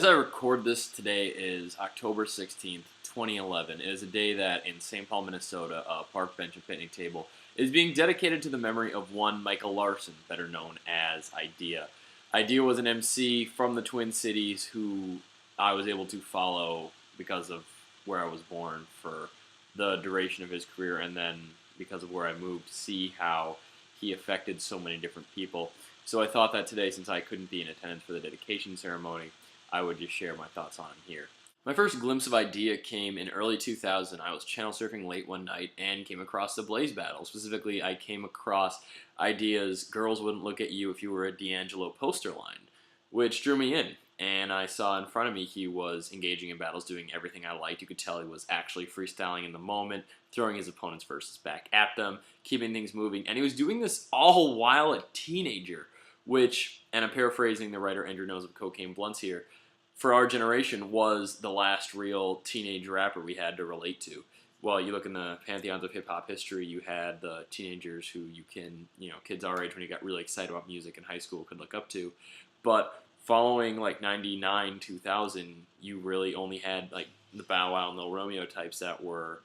As I record this, today is October 16th, 2011. It is a day that in St. Paul, Minnesota, a park bench and picnic table is being dedicated to the memory of one Michael Larsen, better known as Eyedea. Eyedea was an MC from the Twin Cities who I was able to follow because of where I was born for the duration of his career, and then because of where I moved, to see how he affected so many different people. So I thought that today, since I couldn't be in attendance for the dedication ceremony, I would just share my thoughts on him here. My first glimpse of Eyedea came in early 2000. I was channel surfing late one night and came across the Blaze Battle. Specifically, I came across Eydea's Girls Wouldn't Look at You If You Were a D'Angelo poster line, which drew me in. And I saw in front of me he was engaging in battles, doing everything I liked. You could tell he was actually freestyling in the moment, throwing his opponent's verses back at them, keeping things moving. And he was doing this all while a teenager, which, and I'm paraphrasing the writer Andrew Knows of Cocaine Blunts here, for our generation was the last real teenage rapper we had to relate to. Well, you look in the pantheons of hip-hop history, you had the teenagers who you can, kids our age when you got really excited about music in high school could look up to. But following like 99, 2000, you really only had like the Bow Wow and Lil Romeo types that were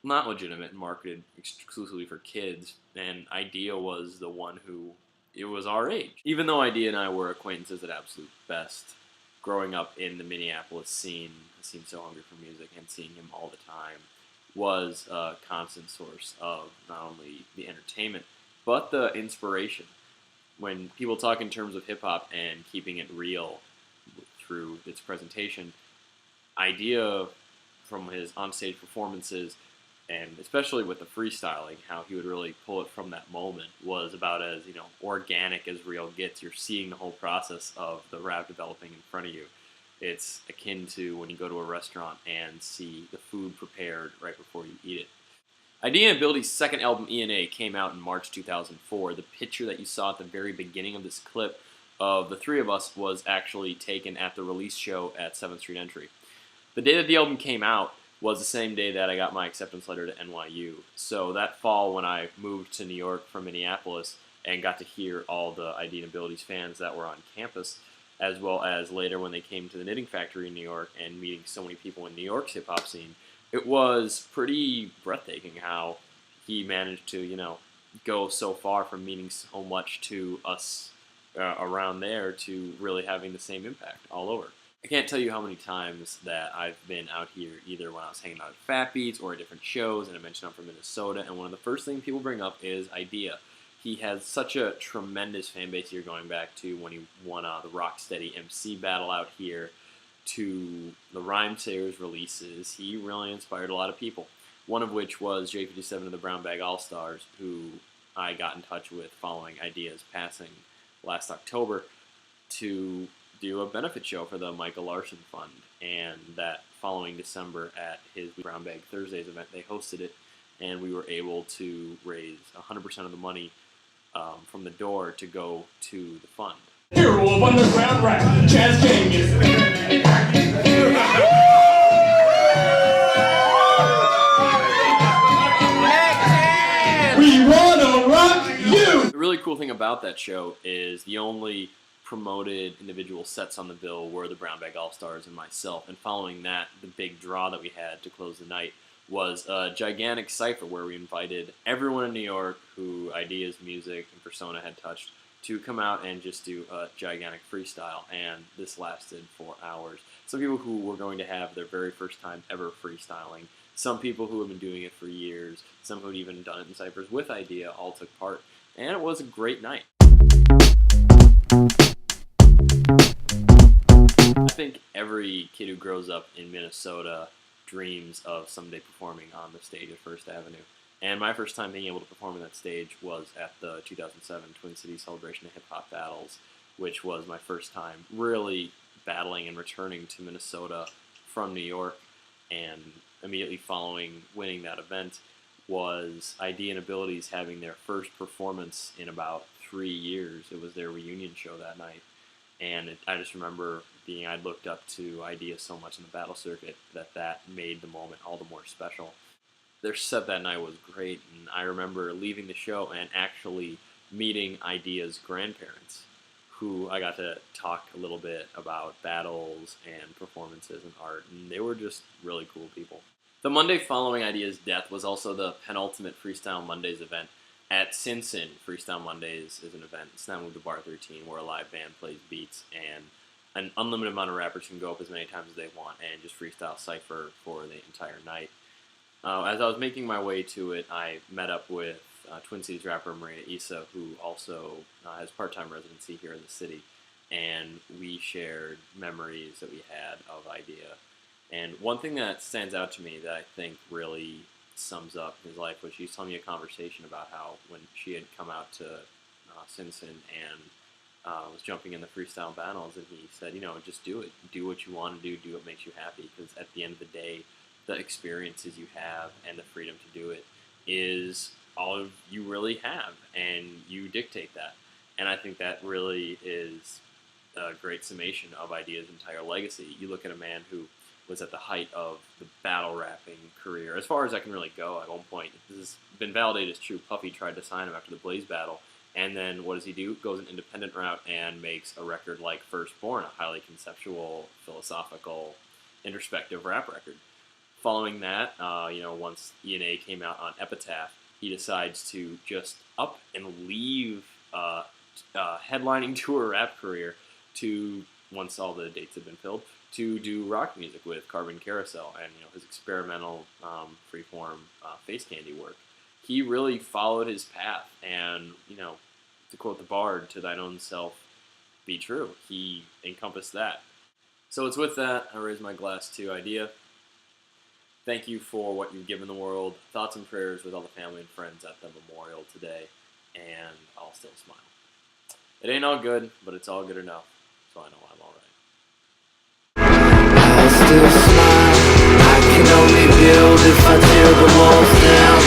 not legitimate and marketed exclusively for kids. And Eyedea was the one who, it was our age. Even though Eyedea and I were acquaintances at absolute best, growing up in the Minneapolis scene, I seemed so hungry for music, and seeing him all the time was a constant source of not only the entertainment, but the inspiration. When people talk in terms of hip-hop and keeping it real through its presentation, Eyedea, from his onstage performances, and especially with the freestyling, how he would really pull it from that moment, was about as, organic as real gets. You're seeing the whole process of the rap developing in front of you. It's akin to when you go to a restaurant and see the food prepared right before you eat it. Eyedea and Ability's second album, E&A, came out in March 2004. The picture that you saw at the very beginning of this clip of the three of us was actually taken at the release show at 7th Street Entry. The day that the album came out was the same day that I got my acceptance letter to NYU. So that fall, when I moved to New York from Minneapolis and got to hear all the Eyedea and Abilities fans that were on campus, as well as later when they came to the Knitting Factory in New York and meeting so many people in New York's hip-hop scene, it was pretty breathtaking how he managed to, go so far from meaning so much to us around there to really having the same impact all over. I can't tell you how many times that I've been out here, either when I was hanging out at Fat Beats or at different shows, and I mentioned I'm from Minnesota, and one of the first things people bring up is Eyedea. He has such a tremendous fan base here, going back to when he won the Rocksteady MC battle out here, to the Rhymesayers releases. He really inspired a lot of people, one of which was J57 of the Brown Bag All-Stars, who I got in touch with following Eydea's passing last October to do a benefit show for the Michael Larsen Fund. And that following December at his Brown Bag Thursdays event, they hosted it, and we were able to raise 100% of the money from the door to go to the fund. Hero of underground rap, Chaz Kangas. We wanna rock you! The really cool thing about that show is the only promoted individual sets on the bill were the Brown Bag All-Stars and myself, and following that, the big draw that we had to close the night was a gigantic cypher where we invited everyone in New York who Eydea's music and persona had touched to come out and just do a gigantic freestyle, and this lasted for hours. Some people who were going to have their very first time ever freestyling, some people who have been doing it for years, some who had even done it in ciphers with Eyedea all took part, and it was a great night. I think every kid who grows up in Minnesota dreams of someday performing on the stage at First Avenue. And my first time being able to perform on that stage was at the 2007 Twin Cities Celebration of Hip Hop Battles, which was my first time really battling and returning to Minnesota from New York. And immediately following winning that event was Eyedea and Abilities having their first performance in about 3 years. It was their reunion show that night. And I just remember I'd looked up to Eyedea so much in the battle circuit that made the moment all the more special. Their set that night was great, and I remember leaving the show and actually meeting Eydea's grandparents, who I got to talk a little bit about battles and performances and art, and they were just really cool people. The Monday following Eyedea's death was also the penultimate Freestyle Mondays event at Sin Sin. Freestyle Mondays is an event. It's now moved to Bar 13, where a live band plays beats, and an unlimited amount of rappers can go up as many times as they want and just freestyle cypher for the entire night. As I was making my way to it, I met up with Twin Cities rapper Marina Issa, who also has part-time residency here in the city, and we shared memories that we had of Eyedea. And one thing that stands out to me that I think really sums up his life was she was telling me a conversation about how when she had come out to Sin Sin and was jumping in the freestyle battles, and he said, just do it. Do what you want to do. Do what makes you happy, because at the end of the day, the experiences you have and the freedom to do it is all you really have, and you dictate that. And I think that really is a great summation of Eydea's entire legacy. You look at a man who was at the height of the battle rapping career, as far as I can really go. At one point, this has been validated as true. Puffy tried to sign him after the Blaze battle, and then what does he do? Goes an independent route and makes a record like Firstborn, a highly conceptual, philosophical, introspective rap record. Following that, once Eyedea came out on Epitaph, he decides to just up and leave headlining tour rap career to, once all the dates have been filled, to do rock music with Carbon Carousel and his experimental freeform Face Candy work. He really followed his path, and to quote the Bard, "To thine own self be true." He encompassed that. So it's with that I raise my glass to Eyedea. Thank you for what you've given the world. Thoughts and prayers with all the family and friends at the memorial today, and I'll still smile. It ain't all good, but it's all good enough, so I know I'm all right. I still smile. I can only build if I tear the walls down.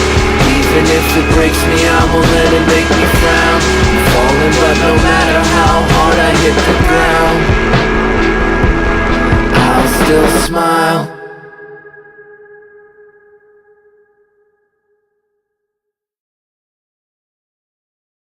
Even if it breaks me, I won't let it make me frown. I'm falling, but no matter how hard I hit the ground, I'll still smile.